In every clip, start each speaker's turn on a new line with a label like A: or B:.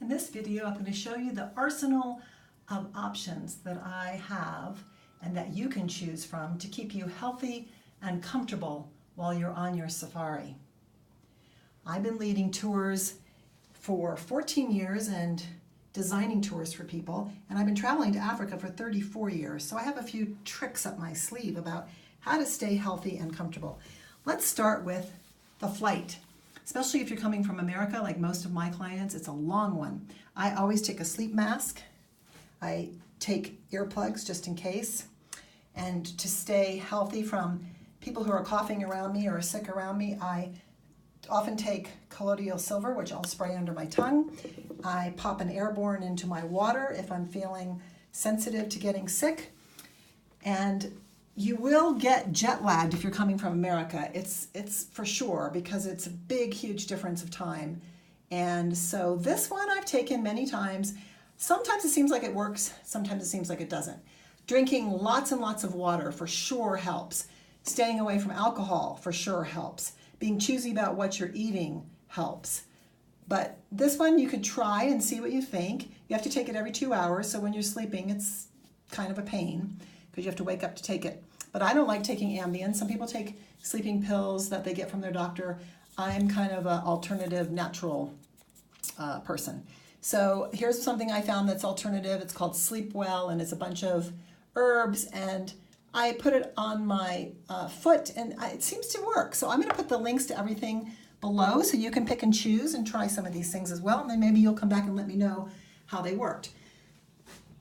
A: In this video, I'm going to show you the arsenal of options that I have and that you can choose from to keep you healthy and comfortable while you're on your safari. I've been leading tours for 14 years and designing tours for people, and I've been traveling to Africa for 34 years, so I have a few tricks up my sleeve about how to stay healthy and comfortable. Let's start with the flight. Especially if you're coming from America, like most of my clients, it's a long one. I always take a sleep mask. I take earplugs just in case. And to stay healthy from people who are coughing around me or sick around me, I often take colloidal silver, which I'll spray under my tongue. I pop an airborne into my water if I'm feeling sensitive to getting sick. And you will get jet lagged if you're coming from America. It's for sure, because it's a big, huge difference of time. And so this one I've taken many times. Sometimes it seems like it works, sometimes it seems like it doesn't. Drinking lots and lots of water for sure helps. Staying away from alcohol for sure helps. Being choosy about what you're eating helps. But this one you could try and see what you think. You have to take it every 2 hours, so when you're sleeping it's kind of a pain, because you have to wake up to take it. But I don't like taking Ambien. Some people take sleeping pills that they get from their doctor. I'm kind of an alternative, natural person. So here's something I found that's alternative. It's called Sleep Well, and it's a bunch of herbs, and I put it on my foot, and it seems to work. So I'm going to put the links to everything below so you can pick and choose and try some of these things as well, and then maybe you'll come back and let me know how they worked.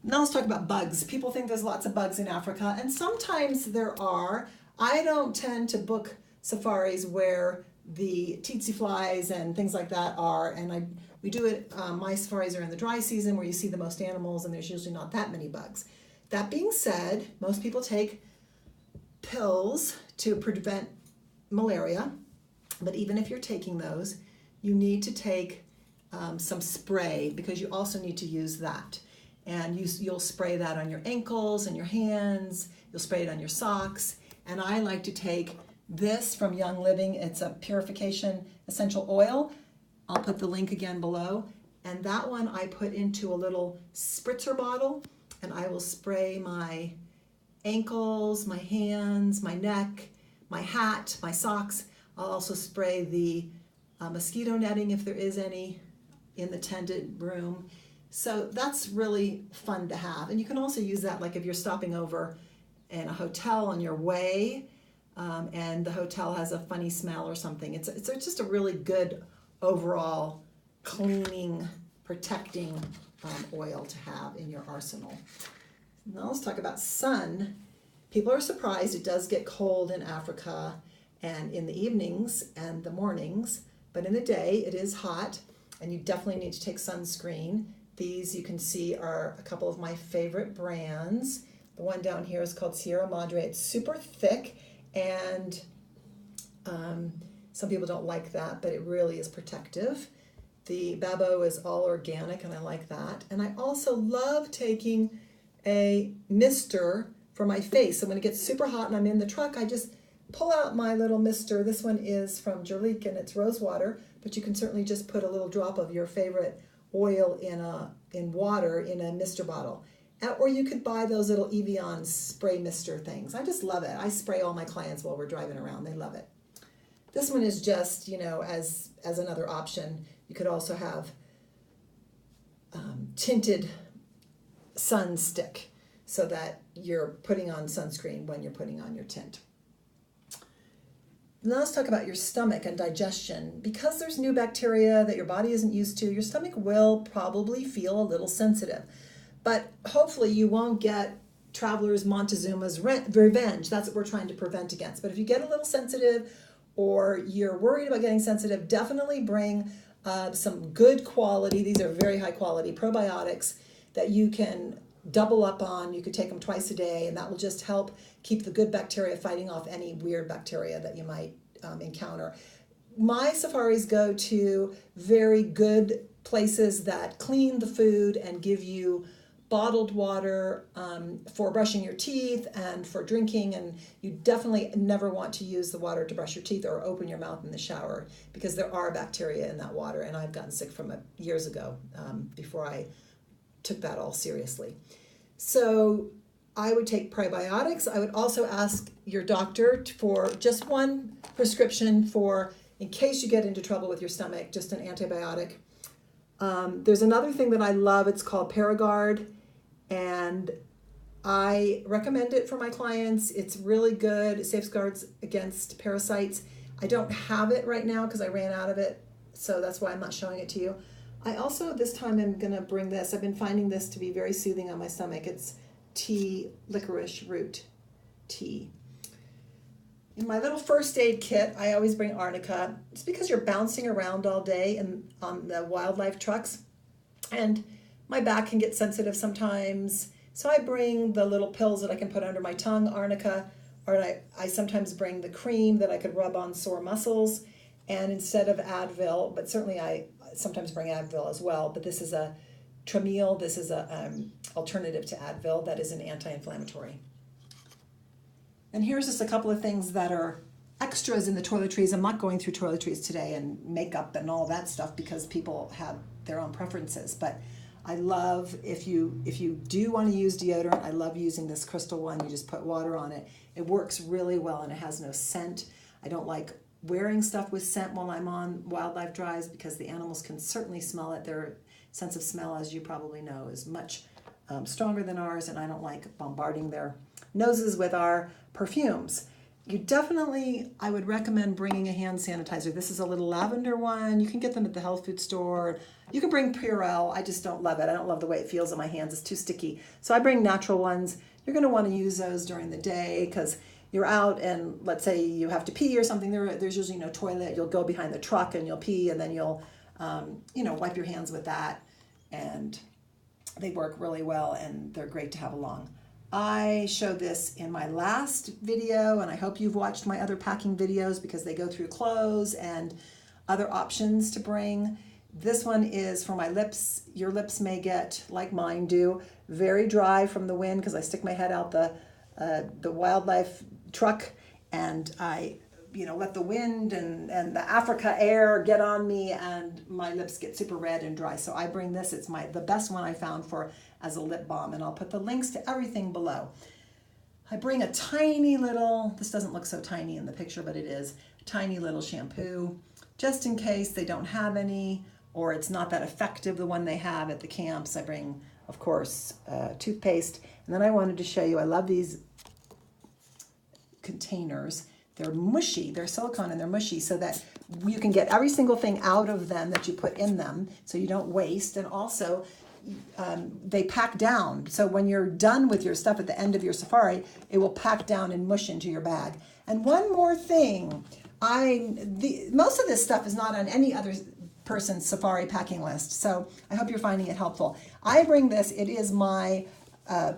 A: Now let's talk about bugs. People think there's lots of bugs in Africa, and sometimes there are. I don't tend to book safaris where the tsetse flies and things like that are, and we do it, my safaris are in the dry season where you see the most animals and there's usually not that many bugs. That being said, most people take pills to prevent malaria, but even if you're taking those, you need to take some spray, because you also need to use that. And you'll spray that on your ankles and your hands, you'll spray it on your socks. And I like to take this from Young Living. It's a purification essential oil. I'll put the link again below. And that one I put into a little spritzer bottle, and I will spray my ankles, my hands, my neck, my hat, my socks. I'll also spray the mosquito netting if there is any in the tented room. So that's really fun to have. And you can also use that like if you're stopping over in a hotel on your way and the hotel has a funny smell or something. It's just a really good overall cleaning, protecting oil to have in your arsenal. Now let's talk about sun. People are surprised it does get cold in Africa and in the evenings and the mornings, but in the day it is hot, and you definitely need to take sunscreen. These you can see are a couple of my favorite brands. The one down here is called Sierra Madre. It's super thick, and some people don't like that, but it really is protective. The Babo is all organic, and I like that. And I also love taking a mister for my face. So when it gets super hot and I'm in the truck, I just pull out my little mister. This one is from Jerlique, and it's rose water, but you can certainly just put a little drop of your favorite oil in water in a mister bottle. Or you could buy those little Evian spray mister things. I just love it. I spray all my clients while we're driving around. They love it. This one is just, as another option. You could also have tinted sun stick so that you're putting on sunscreen when you're putting on your tint. Now let's talk about your stomach and digestion. Because there's new bacteria that your body isn't used to, your stomach will probably feel a little sensitive. But hopefully you won't get Traveler's Montezuma's revenge. That's what we're trying to prevent against. But if you get a little sensitive or you're worried about getting sensitive, definitely bring some good quality, these are very high quality probiotics that you can double up on. You could take them twice a day, and that will just help keep the good bacteria fighting off any weird bacteria that you might encounter. My safaris go to very good places that clean the food and give you bottled water for brushing your teeth and for drinking, and you definitely never want to use the water to brush your teeth or open your mouth in the shower because there are bacteria in that water, and I've gotten sick from it years ago before I took that all seriously. So I would take probiotics. I would also ask your doctor for just one prescription for, in case you get into trouble with your stomach, just an antibiotic. There's another thing that I love. It's called Paragard, and I recommend it for my clients. It's really good. It safeguards against parasites. I don't have it right now because I ran out of it, so that's why I'm not showing it to you. I also, this time, am going to bring this. I've been finding this to be very soothing on my stomach. It's tea, licorice root tea. In my little first aid kit, I always bring arnica. It's because you're bouncing around all day on the wildlife trucks, and my back can get sensitive sometimes. So I bring the little pills that I can put under my tongue, arnica, or I sometimes bring the cream that I could rub on sore muscles. And instead of Advil, but certainly I sometimes bring Advil as well, but this is a Tramil. This is a alternative to Advil that is an anti-inflammatory. And here's just a couple of things that are extras in the toiletries. I'm not going through toiletries today and makeup and all that stuff because people have their own preferences. But I love, if you do want to use deodorant, I love using this crystal one. You just put water on it. It works really well and it has no scent. I don't like wearing stuff with scent while I'm on wildlife drives because the animals can certainly smell it. Their sense of smell, as you probably know, is much stronger than ours, and I don't like bombarding their noses with our perfumes. You definitely, I would recommend bringing a hand sanitizer. This is a little lavender one. You can get them at the health food store. You can bring Purell. I just don't love it. I don't love the way it feels on my hands. It's too sticky. So I bring natural ones. You're going to want to use those during the day because you're out and let's say you have to pee or something. There's usually no toilet. You'll go behind the truck and you'll pee, and then you'll wipe your hands with that. And they work really well and they're great to have along. I showed this in my last video, and I hope you've watched my other packing videos because they go through clothes and other options to bring. This one is for my lips. Your lips may get, like mine do, very dry from the wind because I stick my head out the wildlife truck and I let the wind and the Africa air get on me and my lips get super red and dry. So I bring this. It's the best one I found as a lip balm, and I'll put the links to everything below. I bring a tiny little, this doesn't look so tiny in the picture, but it is, a tiny little shampoo, just in case they don't have any or it's not that effective, the one they have at the camps. I bring, of course, toothpaste. And then I wanted to show you, I love these containers. They're mushy, they're silicone and they're mushy so that you can get every single thing out of them that you put in them so you don't waste. And also they pack down. So when you're done with your stuff at the end of your safari, it will pack down and mush into your bag. And one more thing, most of this stuff is not on any other person's safari packing list. So I hope you're finding it helpful. I bring this, it is my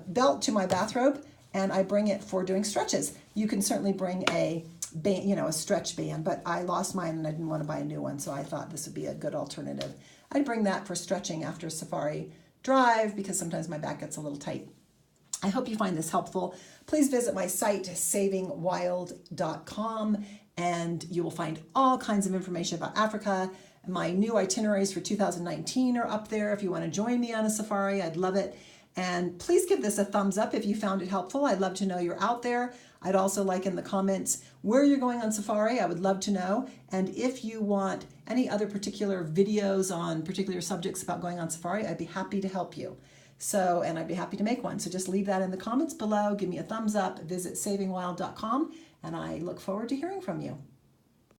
A: belt to my bathrobe, and I bring it for doing stretches. You can certainly bring a band, a stretch band, but I lost mine and I didn't want to buy a new one, so I thought this would be a good alternative. I'd bring that for stretching after a safari drive because sometimes my back gets a little tight. I hope you find this helpful. Please visit my site, savingwild.com, and you will find all kinds of information about Africa. My new itineraries for 2019 are up there. If you want to join me on a safari, I'd love it. And please give this a thumbs up if you found it helpful. I'd love to know you're out there. I'd also like in the comments where you're going on safari. I would love to know. And if you want any other particular videos on particular subjects about going on safari, I'd be happy to help you. And I'd be happy to make one. So just leave that in the comments below. Give me a thumbs up. Visit savingwild.com. And I look forward to hearing from you.